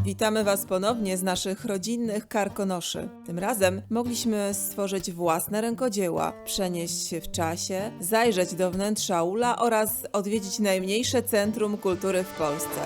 Witamy Was ponownie z naszych rodzinnych Karkonoszy. Tym razem mogliśmy stworzyć własne rękodzieła, przenieść się w czasie, zajrzeć do wnętrza ula oraz odwiedzić najmniejsze centrum kultury w Polsce.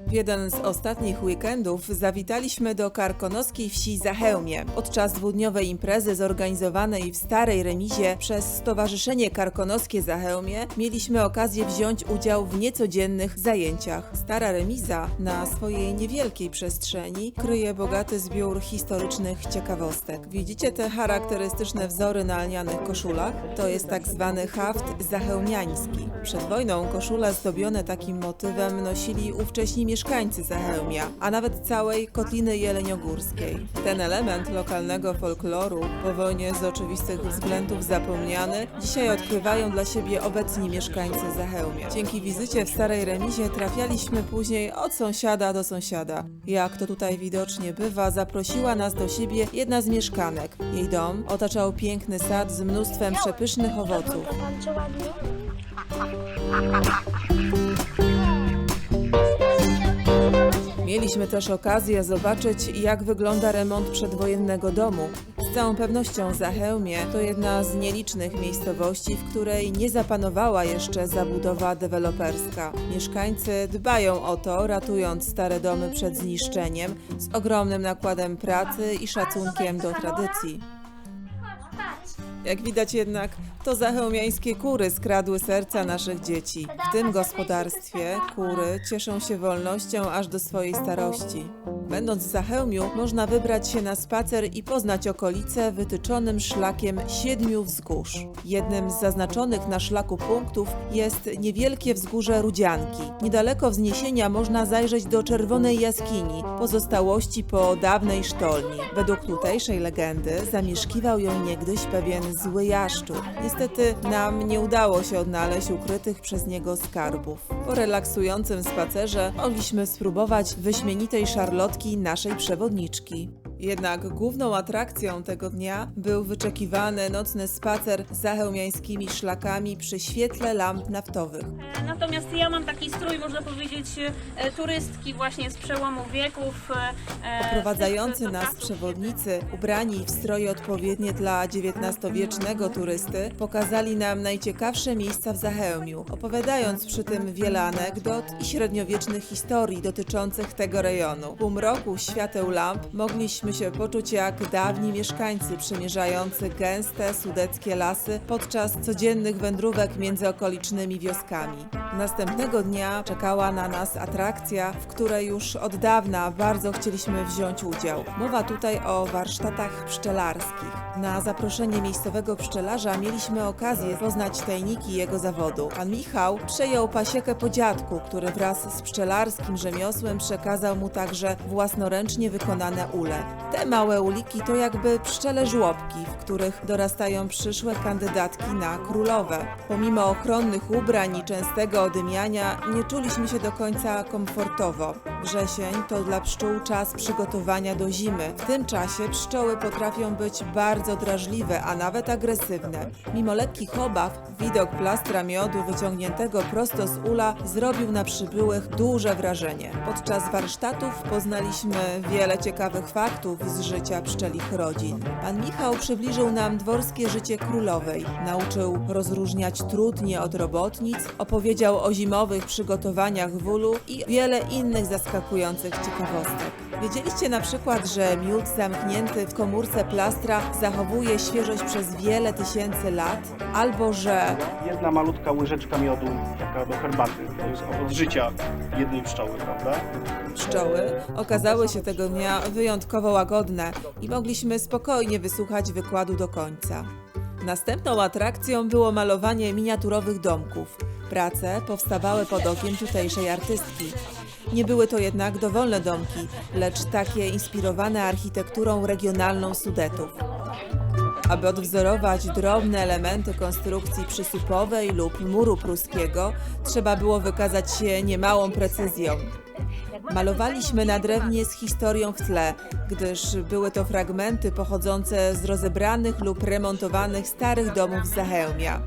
W jeden z ostatnich weekendów zawitaliśmy do karkonoskiej wsi Zachełmie. Podczas dwudniowej imprezy zorganizowanej w Starej Remizie przez Stowarzyszenie Karkonoskie Zachełmie mieliśmy okazję wziąć udział w niecodziennych zajęciach. Stara Remiza na swojej niewielkiej przestrzeni kryje bogaty zbiór historycznych ciekawostek. Widzicie te charakterystyczne wzory na lnianych koszulach? To jest tak zwany haft zachełmiański. Przed wojną koszule zdobione takim motywem nosili ówcześni mieszkańcy Zachełmia, a nawet całej Kotliny Jeleniogórskiej. Ten element lokalnego folkloru, po wojnie z oczywistych względów zapomniany, dzisiaj odkrywają dla siebie obecni mieszkańcy Zachełmia. Dzięki wizycie w Starej Remizie trafialiśmy później od sąsiada do sąsiada. Jak to tutaj widocznie bywa, zaprosiła nas do siebie jedna z mieszkanek. Jej dom otaczał piękny sad z mnóstwem przepysznych owoców. Mieliśmy też okazję zobaczyć, jak wygląda remont przedwojennego domu. Z całą pewnością Zachełmie to jedna z nielicznych miejscowości, w której nie zapanowała jeszcze zabudowa deweloperska. Mieszkańcy dbają o to, ratując stare domy przed zniszczeniem, z ogromnym nakładem pracy i szacunkiem do tradycji. Jak widać jednak, to zachełmiańskie kury skradły serca naszych dzieci. W tym gospodarstwie kury cieszą się wolnością aż do swojej starości. Będąc w Zachełmiu, można wybrać się na spacer i poznać okolice wytyczonym szlakiem 7 wzgórz. Jednym z zaznaczonych na szlaku punktów jest niewielkie wzgórze Rudzianki. Niedaleko wzniesienia można zajrzeć do czerwonej jaskini, pozostałości po dawnej sztolni. Według tutejszej legendy zamieszkiwał ją niegdyś pewien zły jaszczur. Niestety nam nie udało się odnaleźć ukrytych przez niego skarbów. Po relaksującym spacerze mogliśmy spróbować wyśmienitej szarlotki naszej przewodniczki. Jednak główną atrakcją tego dnia był wyczekiwany nocny spacer zachełmiańskimi szlakami przy świetle lamp naftowych. Natomiast ja mam taki strój, można powiedzieć, turystki właśnie z przełomu wieków. Oprowadzający nas przewodnicy, ubrani w stroje odpowiednie dla XIX-wiecznego turysty, pokazali nam najciekawsze miejsca w Zachełmiu, opowiadając przy tym wiele anegdot i średniowiecznych historii dotyczących tego rejonu. W półmroku świateł lamp mogliśmy się poczuć jak dawni mieszkańcy przemierzający gęste sudeckie lasy podczas codziennych wędrówek między okolicznymi wioskami. Następnego dnia czekała na nas atrakcja, w której już od dawna bardzo chcieliśmy wziąć udział. Mowa tutaj o warsztatach pszczelarskich. Na zaproszenie miejscowego pszczelarza mieliśmy okazję poznać tajniki jego zawodu. Pan Michał przejął pasiekę po dziadku, który wraz z pszczelarskim rzemiosłem przekazał mu także własnoręcznie wykonane ule. Te małe uliki to jakby pszczele żłobki, w których dorastają przyszłe kandydatki na królowe. Pomimo ochronnych ubrań i częstego odymiania nie czuliśmy się do końca komfortowo. Wrzesień to dla pszczół czas przygotowania do zimy. W tym czasie pszczoły potrafią być bardzo drażliwe, a nawet agresywne. Mimo lekkich obaw, widok plastra miodu wyciągniętego prosto z ula zrobił na przybyłych duże wrażenie. Podczas warsztatów poznaliśmy wiele ciekawych faktów z życia pszczelich rodzin. Pan Michał przybliżył nam dworskie życie królowej. Nauczył rozróżniać trudnie od robotnic, opowiedział o zimowych przygotowaniach w ulu i wiele innych zaskakujących ciekawostek. Wiedzieliście na przykład, że miód zamknięty w komórce plastra zachowuje świeżość przez wiele tysięcy lat? Albo że jedna malutka łyżeczka miodu, taka do herbaty, to jest od życia jednej pszczoły, prawda? pszczoły okazały się tego dnia wyjątkowo łagodne i mogliśmy spokojnie wysłuchać wykładu do końca. Następną atrakcją było malowanie miniaturowych domków. Prace powstawały pod okiem tutejszej artystki. Nie były to jednak dowolne domki, lecz takie inspirowane architekturą regionalną Sudetów. Aby odwzorować drobne elementy konstrukcji przysupowej lub muru pruskiego, trzeba było wykazać się niemałą precyzją. Malowaliśmy na drewnie z historią w tle, gdyż były to fragmenty pochodzące z rozebranych lub remontowanych starych domów z Zachełmia.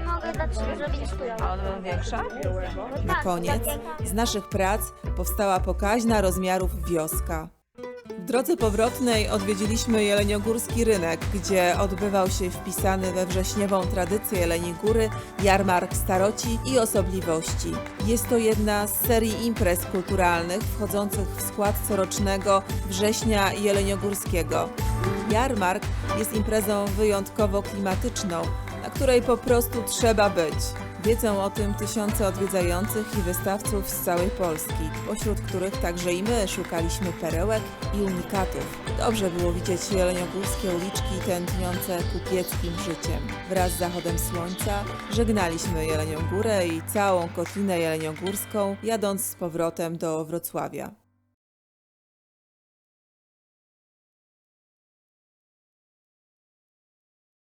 Mogę dla Ciebie zrobić swój. A ona będzie większa? Na koniec z naszych prac powstała pokaźna rozmiarów wioska. W drodze powrotnej odwiedziliśmy Jeleniogórski Rynek, gdzie odbywał się wpisany we wrześniową tradycję Jeleniej Góry jarmark staroci i osobliwości. Jest to jedna z serii imprez kulturalnych wchodzących w skład corocznego Września Jeleniogórskiego. Jarmark jest imprezą wyjątkowo klimatyczną, na której po prostu trzeba być. Wiedzą o tym tysiące odwiedzających i wystawców z całej Polski, pośród których także i my szukaliśmy perełek i unikatów. Dobrze było widzieć jeleniogórskie uliczki tętniące kupieckim życiem. Wraz z zachodem słońca żegnaliśmy Jelenią Górę i całą Kotlinę Jeleniogórską, jadąc z powrotem do Wrocławia.